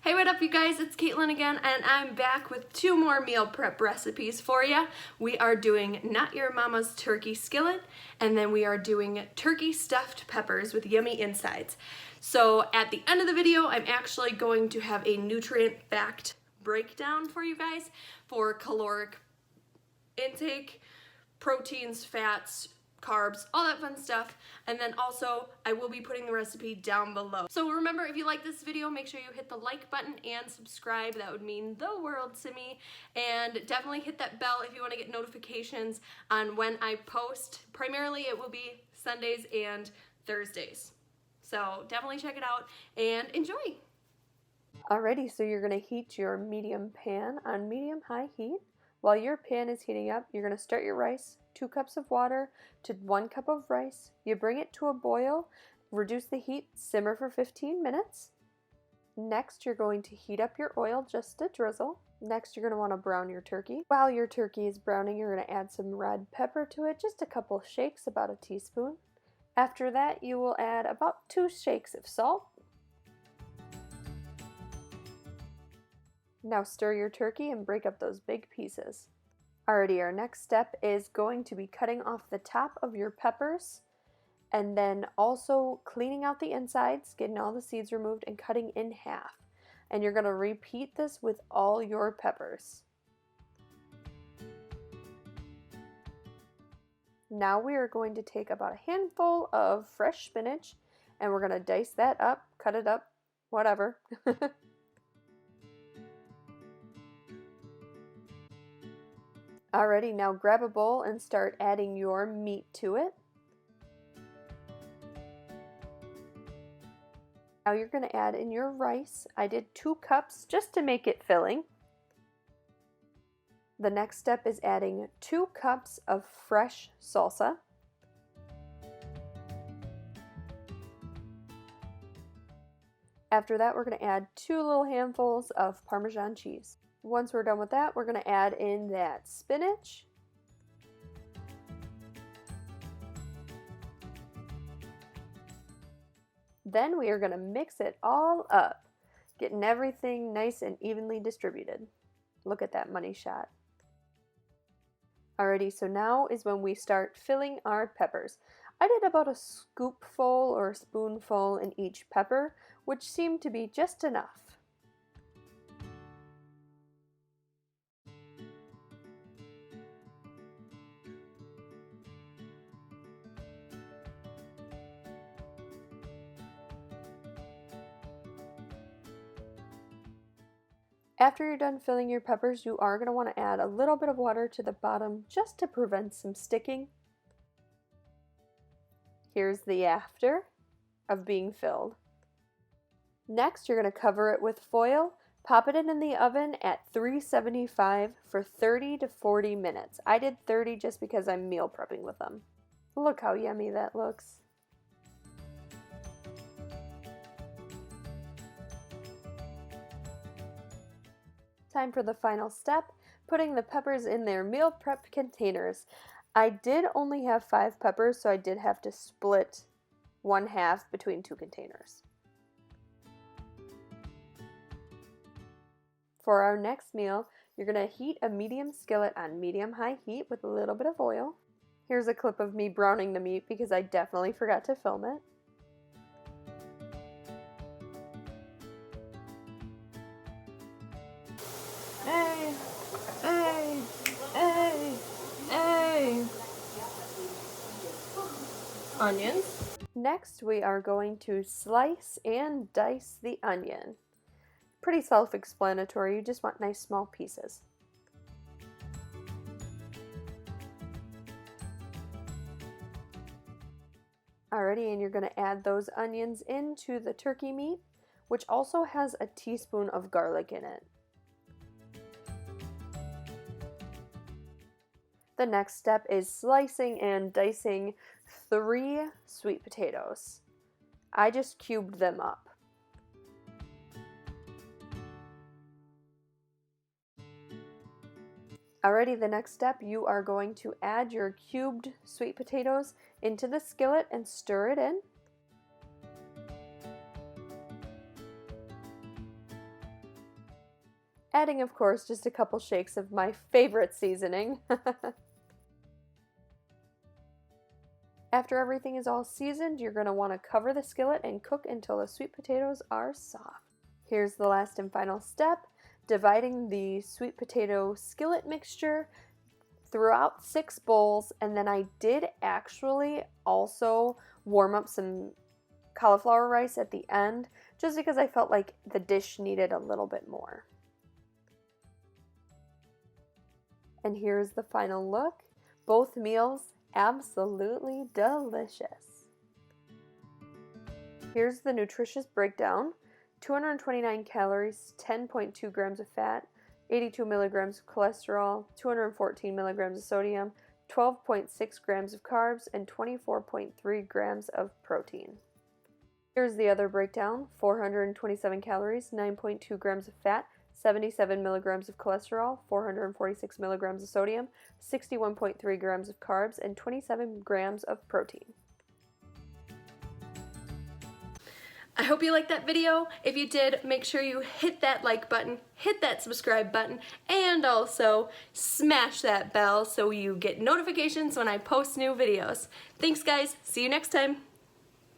Hey, what up you guys? It's Caitlin again, and I'm back with 2 more meal prep recipes for you. We are doing Not Your Mama's Turkey Skillet, and then we are doing turkey stuffed peppers with yummy insides. So at the end of the video, I'm actually going to have a nutrient-backed breakdown for you guys for caloric intake, proteins, fats, carbs, all that fun stuff. And then also I will be putting the recipe down below. So remember, if you like this video, make sure you hit the like button and subscribe. That would mean the world to me. And definitely hit that bell if you want to get notifications on when I post. Primarily it will be Sundays and Thursdays. So definitely check it out and enjoy. Alrighty, so you're going to heat your medium pan on medium-high heat. While your pan is heating up, you're going to start your rice, 2 cups of water to 1 cup of rice. You bring it to a boil, reduce the heat, simmer for 15 minutes. Next, you're going to heat up your oil just a drizzle. Next, you're going to want to brown your turkey. While your turkey is browning, you're going to add some red pepper to it, just a couple shakes, about a teaspoon. After that, you will add about 2 shakes of salt. Now stir your turkey and break up those big pieces. Alrighty, our next step is going to be cutting off the top of your peppers and then also cleaning out the insides, getting all the seeds removed and cutting in half. And you're going to repeat this with all your peppers. Now we are going to take about a handful of fresh spinach and we're going to dice that up, cut it up, whatever. Alrighty, now grab a bowl and start adding your meat to it. Now you're going to add in your rice. I did 2 cups just to make it filling. The next step is adding 2 cups of fresh salsa. After that, we're going to add 2 little handfuls of Parmesan cheese. Once we're done with that, we're going to add in that spinach. Then we are going to mix it all up, getting everything nice and evenly distributed. Look at that money shot. Alrighty, so now is when we start filling our peppers. I did about a scoopful or a spoonful in each pepper, which seemed to be just enough. After you're done filling your peppers, you are going to want to add a little bit of water to the bottom just to prevent some sticking. Here's the after of being filled. Next, you're going to cover it with foil, pop it in the oven at 375 for 30 to 40 minutes. I did 30 just because I'm meal prepping with them. Look how yummy that looks. Time for the final step, putting the peppers in their meal prep containers. I did only have 5 peppers, so I did have to split 1/2 between 2 containers. For our next meal, you're going to heat a medium skillet on medium-high heat with a little bit of oil. Here's a clip of me browning the meat because I definitely forgot to film it. Hey, hey, hey, hey. Onions. Next, we are going to slice and dice the onion. Pretty self-explanatory, you just want nice small pieces. Alrighty, and you're going to add those onions into the turkey meat, which also has a teaspoon of garlic in it. The next step is slicing and dicing 3 sweet potatoes. I just cubed them up. Alrighty, the next step, you are going to add your cubed sweet potatoes into the skillet and stir it in. adding, of course, just a couple shakes of my favorite seasoning. After everything is all seasoned, you're going to want to cover the skillet and cook until the sweet potatoes are soft. Here's the last and final step, dividing the sweet potato skillet mixture throughout 6 bowls, and then I did actually also warm up some cauliflower rice at the end, just because I felt like the dish needed a little bit more. And here's the final look. Both meals absolutely delicious. Here's the nutritious breakdown. 229 calories, 10.2 grams of fat, 82 milligrams of cholesterol, 214 milligrams of sodium, 12.6 grams of carbs, and 24.3 grams of protein. Here's the other breakdown. 427 calories, 9.2 grams of fat, 77 milligrams of cholesterol, 446 milligrams of sodium, 61.3 grams of carbs, and 27 grams of protein. I hope you liked that video. If you did, make sure you hit that like button, hit that subscribe button, and also smash that bell so you get notifications when I post new videos. Thanks guys, see you next time.